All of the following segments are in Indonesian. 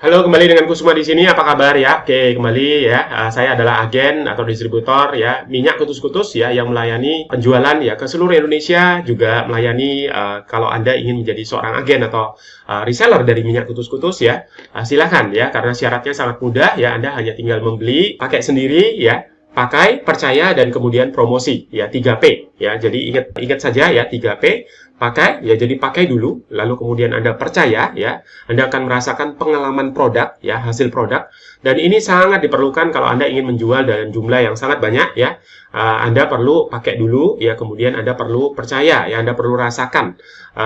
Halo, kembali dengan Kusuma di sini. Apa kabar ya? Oke, kembali ya. Saya adalah agen atau distributor ya minyak kutus-kutus ya yang melayani penjualan ya ke seluruh Indonesia, juga melayani kalau Anda ingin menjadi seorang agen atau reseller dari minyak kutus-kutus ya. Silakan ya, karena syaratnya sangat mudah ya. Anda hanya tinggal membeli, pakai sendiri ya. Pakai, percaya, dan kemudian promosi ya, 3P ya. Jadi ingat saja ya, 3P. Pakai ya, jadi pakai dulu, lalu kemudian Anda percaya ya, Anda akan merasakan pengalaman produk ya, hasil produk, dan ini sangat diperlukan kalau Anda ingin menjual dalam jumlah yang sangat banyak ya. Anda perlu pakai dulu ya, kemudian Anda perlu percaya ya, Anda perlu rasakan.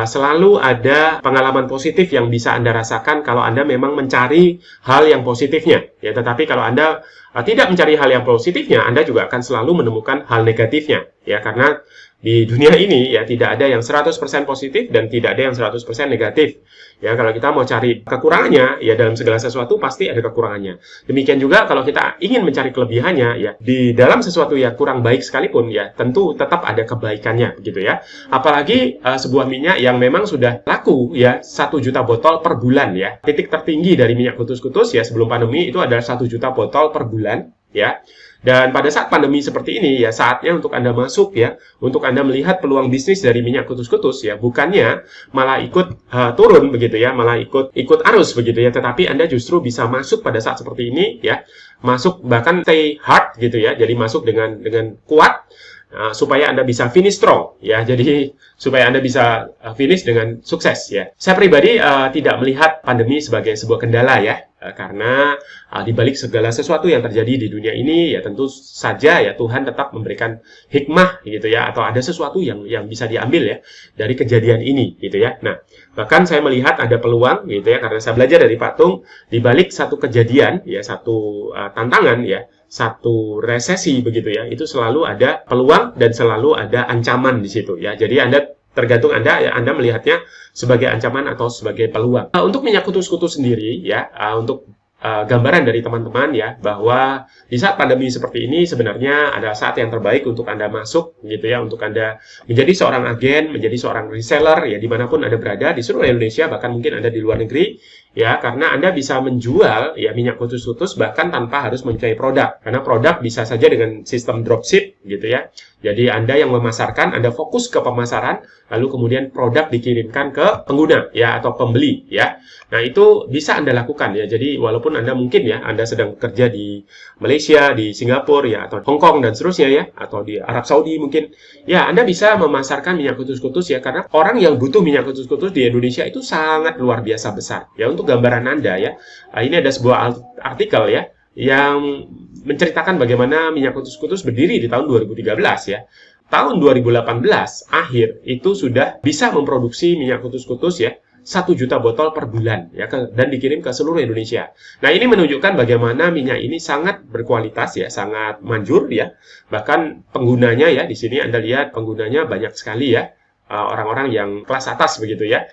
Selalu ada pengalaman positif yang bisa Anda rasakan kalau Anda memang mencari hal yang positifnya ya. Tetapi kalau Anda tidak mencari hal yang positifnya, Anda juga akan selalu menemukan hal negatifnya ya, karena di dunia ini ya tidak ada yang 100% positif dan tidak ada yang 100% negatif. Ya, kalau kita mau cari kekurangannya, ya dalam segala sesuatu pasti ada kekurangannya. Demikian juga kalau kita ingin mencari kelebihannya, ya di dalam sesuatu yang kurang baik sekalipun, ya tentu tetap ada kebaikannya, begitu ya. Apalagi sebuah minyak yang memang sudah laku, ya 1 juta botol per bulan, ya. Titik tertinggi dari minyak kutus-kutus, ya sebelum pandemi itu adalah 1 juta botol per bulan, ya. Dan pada saat pandemi seperti ini, ya saatnya untuk Anda masuk ya, untuk Anda melihat peluang bisnis dari minyak kutus-kutus ya, bukannya malah ikut turun begitu ya, malah ikut arus begitu ya, tetapi Anda justru bisa masuk pada saat seperti ini ya, masuk bahkan stay hard gitu ya, jadi masuk dengan kuat. Supaya Anda bisa finish strong ya, jadi supaya Anda bisa finish dengan sukses ya. Saya pribadi tidak melihat pandemi sebagai sebuah kendala ya, karena di balik segala sesuatu yang terjadi di dunia ini ya tentu saja ya Tuhan tetap memberikan hikmah gitu ya, atau ada sesuatu yang bisa diambil ya dari kejadian ini gitu ya. Nah, bahkan saya melihat ada peluang gitu ya, karena saya belajar dari Pak Tung, di balik satu kejadian ya, satu tantangan ya, satu resesi begitu ya, itu selalu ada peluang dan selalu ada ancaman di situ ya. Jadi Anda tergantung Anda ya, Anda melihatnya sebagai ancaman atau sebagai peluang. Untuk minyak kutus-kutus sendiri ya, untuk gambaran dari teman-teman ya, bahwa di saat pandemi seperti ini sebenarnya adalah saat yang terbaik untuk Anda masuk gitu ya, untuk Anda menjadi seorang agen, menjadi seorang reseller ya, dimanapun Anda berada di seluruh Indonesia, bahkan mungkin Anda di luar negeri ya, karena Anda bisa menjual ya minyak kutus-kutus bahkan tanpa harus menyukai produk, karena produk bisa saja dengan sistem dropship gitu ya. Jadi Anda yang memasarkan, Anda fokus ke pemasaran, lalu kemudian produk dikirimkan ke pengguna ya, atau pembeli ya. Nah, itu bisa Anda lakukan ya. Jadi walaupun Anda mungkin ya, Anda sedang bekerja di Malaysia, di Singapura ya, atau Hong Kong dan seterusnya ya, atau di Arab Saudi mungkin, ya Anda bisa memasarkan minyak kutus-kutus ya, karena orang yang butuh minyak kutus-kutus di Indonesia itu sangat luar biasa besar. Ya, untuk gambaran Anda ya, ini ada sebuah artikel ya, yang menceritakan bagaimana minyak kutus-kutus berdiri di tahun 2013 ya. Tahun 2018 akhir itu sudah bisa memproduksi minyak kutus-kutus ya, 1 juta botol per bulan ya, dan dikirim ke seluruh Indonesia. Nah, ini menunjukkan bagaimana minyak ini sangat berkualitas ya, sangat manjur ya. Bahkan penggunanya ya, di sini Anda lihat penggunanya banyak sekali ya, orang-orang yang kelas atas begitu ya.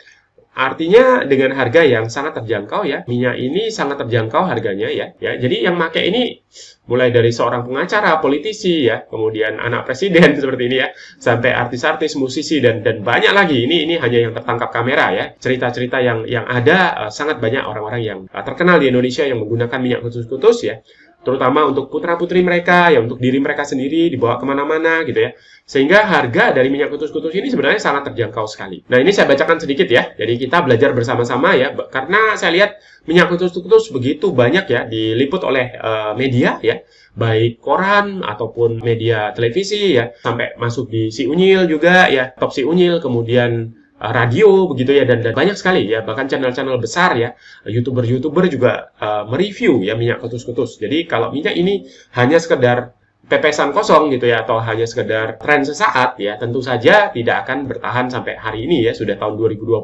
Artinya dengan harga yang sangat terjangkau ya, minyak ini sangat terjangkau harganya ya. Jadi yang pakai ini mulai dari seorang pengacara, politisi ya, kemudian anak presiden seperti ini ya, sampai artis-artis, musisi dan banyak lagi. Ini hanya yang tertangkap kamera ya. Cerita-cerita yang ada, sangat banyak orang-orang yang terkenal di Indonesia yang menggunakan minyak kutus-kutus ya, terutama untuk putra-putri mereka, ya untuk diri mereka sendiri, dibawa kemana-mana gitu ya. Sehingga harga dari minyak kutus-kutus ini sebenarnya sangat terjangkau sekali. Nah, ini saya bacakan sedikit ya, jadi kita belajar bersama-sama ya, karena saya lihat minyak kutus-kutus begitu banyak ya, diliput oleh media ya, baik koran ataupun media televisi ya, sampai masuk di Si Unyil juga ya, Top Si Unyil, kemudian radio begitu ya, dan banyak sekali ya, bahkan channel-channel besar ya, youtuber-youtuber juga mereview ya minyak kutus-kutus. Jadi kalau minyak ini hanya sekedar pepesan kosong gitu ya, atau hanya sekedar tren sesaat ya, tentu saja tidak akan bertahan sampai hari ini ya, sudah tahun 2020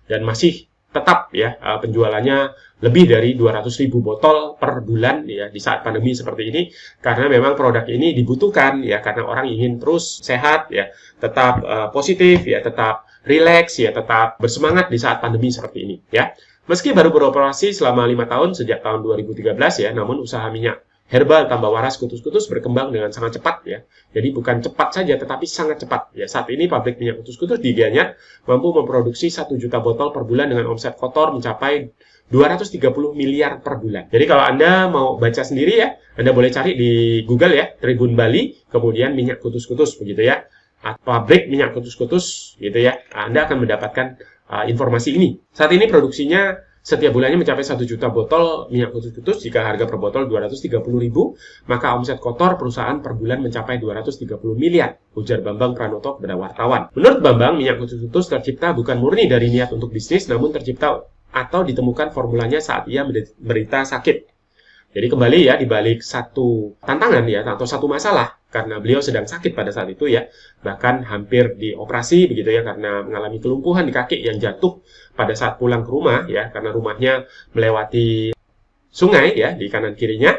dan masih tetap ya penjualannya lebih dari 200.000 botol per bulan ya di saat pandemi seperti ini, karena memang produk ini dibutuhkan ya, karena orang ingin terus sehat ya, tetap positif ya, tetap rileks ya, tetap bersemangat di saat pandemi seperti ini ya. Meski baru beroperasi selama 5 tahun sejak tahun 2013 ya, namun usaha minyak herbal tambah waras kutus-kutus berkembang dengan sangat cepat ya. Jadi bukan cepat saja tetapi sangat cepat ya. Saat ini pabrik minyak kutus-kutus di Gianyar mampu memproduksi 1 juta botol per bulan dengan omset kotor mencapai 230 miliar per bulan. Jadi kalau Anda mau baca sendiri ya, Anda boleh cari di Google ya, Tribun Bali, kemudian minyak kutus-kutus begitu ya. Pabrik minyak kutus-kutus gitu ya. Anda akan mendapatkan informasi ini. Saat ini produksinya setiap bulannya mencapai 1 juta botol minyak kutus-kutus. Jika harga per botol 230.000, maka omset kotor perusahaan per bulan mencapai 230 miliar, ujar Bambang Pranoto kepada wartawan. Menurut Bambang, minyak kutus-kutus tercipta bukan murni dari niat untuk bisnis, namun tercipta atau ditemukan formulanya saat ia menderita sakit. Jadi kembali ya, di balik satu tantangan ya, atau satu masalah, karena beliau sedang sakit pada saat itu ya, bahkan hampir dioperasi begitu ya, karena mengalami kelumpuhan di kaki yang jatuh pada saat pulang ke rumah ya, karena rumahnya melewati sungai ya, di kanan kirinya.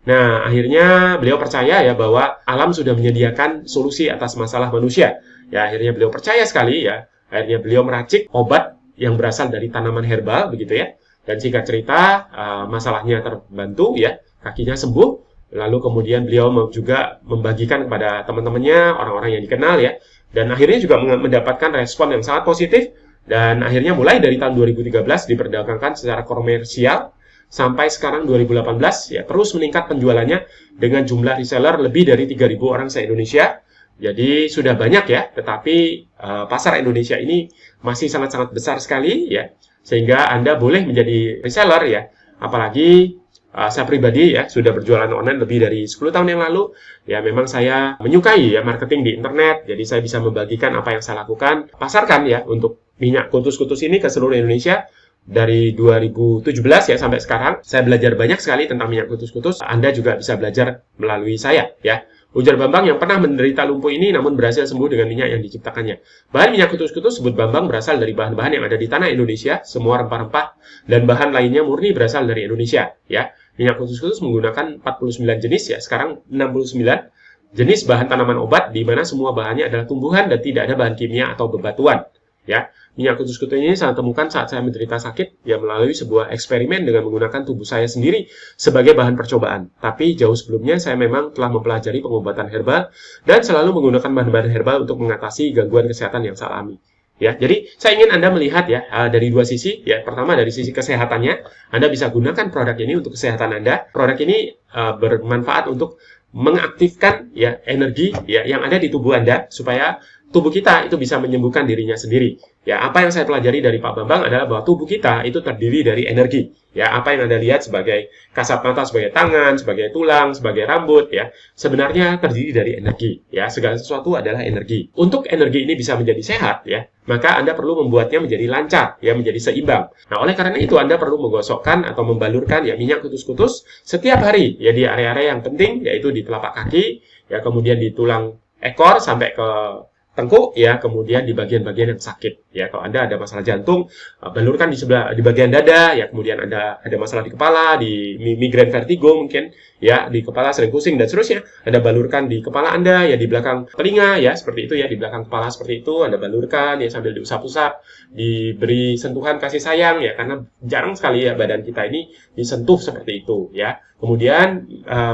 Nah, akhirnya beliau percaya ya, bahwa alam sudah menyediakan solusi atas masalah manusia. Ya, akhirnya beliau percaya sekali ya, akhirnya beliau meracik obat yang berasal dari tanaman herbal begitu ya. Dan singkat cerita, masalahnya terbantu ya, kakinya sembuh. Lalu kemudian beliau juga membagikan kepada teman-temannya, orang-orang yang dikenal ya. Dan akhirnya juga mendapatkan respon yang sangat positif. Dan akhirnya mulai dari tahun 2013 diperdagangkan secara komersial. Sampai sekarang 2018 ya, terus meningkat penjualannya dengan jumlah reseller lebih dari 3.000 orang se-Indonesia. Jadi sudah banyak ya, tetapi pasar Indonesia ini masih sangat-sangat besar sekali ya. Sehingga Anda boleh menjadi reseller ya. Apalagi saya pribadi ya sudah berjualan online lebih dari 10 tahun yang lalu. Ya memang saya menyukai ya marketing di internet. Jadi saya bisa membagikan apa yang saya lakukan, pasarkan ya untuk minyak kutus-kutus ini ke seluruh Indonesia. Dari 2017 ya sampai sekarang saya belajar banyak sekali tentang minyak kutus-kutus. Anda juga bisa belajar melalui saya ya. Ujar Bambang yang pernah menderita lumpuh ini namun berhasil sembuh dengan minyak yang diciptakannya. Bahan minyak kutus-kutus sebut Bambang berasal dari bahan-bahan yang ada di tanah Indonesia, semua rempah-rempah dan bahan lainnya murni berasal dari Indonesia. Ya, minyak kutus-kutus menggunakan 49 jenis ya, sekarang 69 jenis bahan tanaman obat di mana semua bahannya adalah tumbuhan dan tidak ada bahan kimia atau bebatuan. Ya, minyak kutus-kutus ini saya temukan saat saya menderita sakit ya melalui sebuah eksperimen dengan menggunakan tubuh saya sendiri sebagai bahan percobaan. Tapi jauh sebelumnya saya memang telah mempelajari pengobatan herbal dan selalu menggunakan bahan-bahan herbal untuk mengatasi gangguan kesehatan yang saya alami. Ya, jadi saya ingin Anda melihat ya dari dua sisi ya. Pertama dari sisi kesehatannya, Anda bisa gunakan produk ini untuk kesehatan Anda. Produk ini bermanfaat untuk mengaktifkan ya energi ya yang ada di tubuh Anda supaya tubuh kita itu bisa menyembuhkan dirinya sendiri. Ya, apa yang saya pelajari dari Pak Bambang adalah bahwa tubuh kita itu terdiri dari energi. Ya, apa yang Anda lihat sebagai kasat mata, sebagai tangan, sebagai tulang, sebagai rambut, ya, sebenarnya terdiri dari energi. Ya, segala sesuatu adalah energi. Untuk energi ini bisa menjadi sehat, ya, maka Anda perlu membuatnya menjadi lancar, ya, menjadi seimbang. Nah, oleh karena itu Anda perlu menggosokkan atau membalurkan ya minyak kutus-kutus setiap hari, ya, di area-area yang penting, yaitu di telapak kaki, ya, kemudian di tulang ekor sampai ke tengkuk ya, kemudian di bagian-bagian yang sakit ya. Kalau Anda ada masalah jantung, balurkan di bagian dada ya, kemudian Anda ada masalah di kepala, di migrain vertigo mungkin ya, di kepala sering pusing dan seterusnya, Anda balurkan di kepala Anda ya, di belakang telinga ya, seperti itu ya, di belakang kepala seperti itu Anda balurkan ya, sambil diusap-usap, diberi sentuhan kasih sayang ya, karena jarang sekali ya badan kita ini disentuh seperti itu ya. Kemudian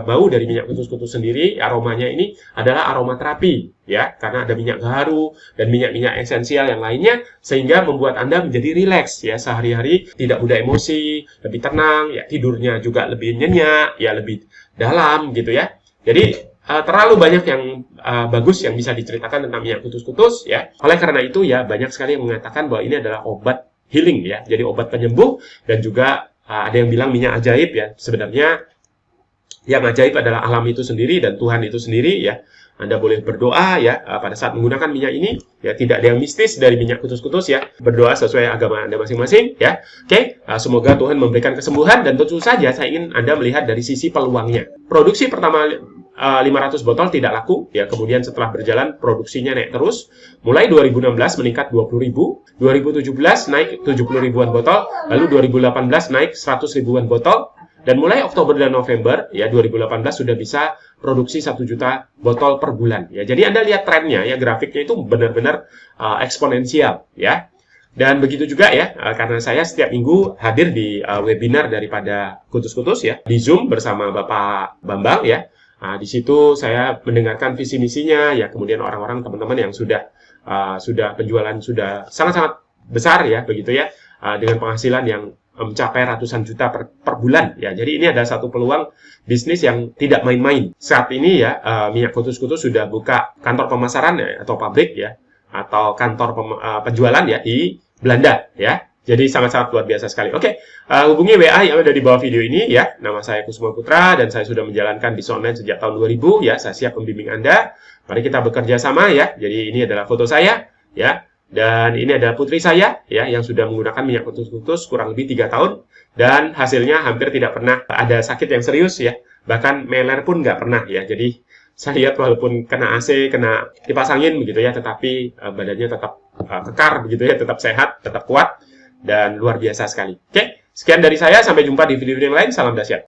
bau dari minyak kutus-kutus sendiri, aromanya ini adalah aroma terapi ya, karena ada minyak gaharu dan minyak-minyak esensial yang lainnya sehingga membuat Anda menjadi rileks ya, sehari-hari tidak mudah emosi, lebih tenang ya, tidurnya juga lebih nyenyak ya, lebih dalam gitu ya. Jadi terlalu banyak yang bagus yang bisa diceritakan tentang minyak kutus-kutus ya. Oleh karena itu ya banyak sekali yang mengatakan bahwa ini adalah obat healing ya, jadi obat penyembuh, dan juga ada yang bilang minyak ajaib ya. Sebenarnya yang ajaib adalah alam itu sendiri dan Tuhan itu sendiri ya. Anda boleh berdoa ya pada saat menggunakan minyak ini ya, tidak ada yang mistis dari minyak kutus-kutus ya. Berdoa sesuai agama Anda masing-masing ya. Oke, semoga Tuhan memberikan kesembuhan, dan tentu saja saya ingin Anda melihat dari sisi peluangnya. Produksi pertama 500 botol tidak laku ya, kemudian setelah berjalan produksinya naik terus. Mulai 2016 meningkat 20.000, 2017 naik 70 ribuan botol, lalu 2018 naik 100 ribuan botol. Dan mulai Oktober dan November ya 2018 sudah bisa produksi 1 juta botol per bulan ya. Jadi Anda lihat trennya ya, grafiknya itu benar-benar eksponensial ya. Dan begitu juga ya, karena saya setiap minggu hadir di webinar daripada Kutus-Kutus ya, di Zoom bersama Bapak Bambang ya. Di situ saya mendengarkan visi misinya ya, kemudian orang-orang teman-teman yang sudah penjualan sudah sangat-sangat besar ya begitu ya, dengan penghasilan yang mencapai ratusan juta per bulan ya. Jadi ini adalah satu peluang bisnis yang tidak main-main. Saat ini ya Minyak Kutus-Kutus sudah buka kantor pemasaran ya, atau pabrik ya, atau kantor penjualan ya di Belanda ya. Jadi sangat-sangat luar biasa sekali. Oke, hubungi WA yang ada di bawah video ini ya. Nama saya Kusuma Putra dan saya sudah menjalankan bisnis online sejak tahun 2000 ya. Saya siap membimbing Anda. Mari kita bekerja sama ya. Jadi ini adalah foto saya ya. Dan ini adalah putri saya ya yang sudah menggunakan minyak kutus-kutus kurang lebih 3 tahun dan hasilnya hampir tidak pernah ada sakit yang serius ya. Bahkan meler pun nggak pernah ya. Jadi saya lihat walaupun kena AC, kena kipas angin begitu ya, tetapi badannya tetap kekar begitu ya, tetap sehat, tetap kuat dan luar biasa sekali. Oke, sekian dari saya, sampai jumpa di video-video yang lain. Salam dahsyat.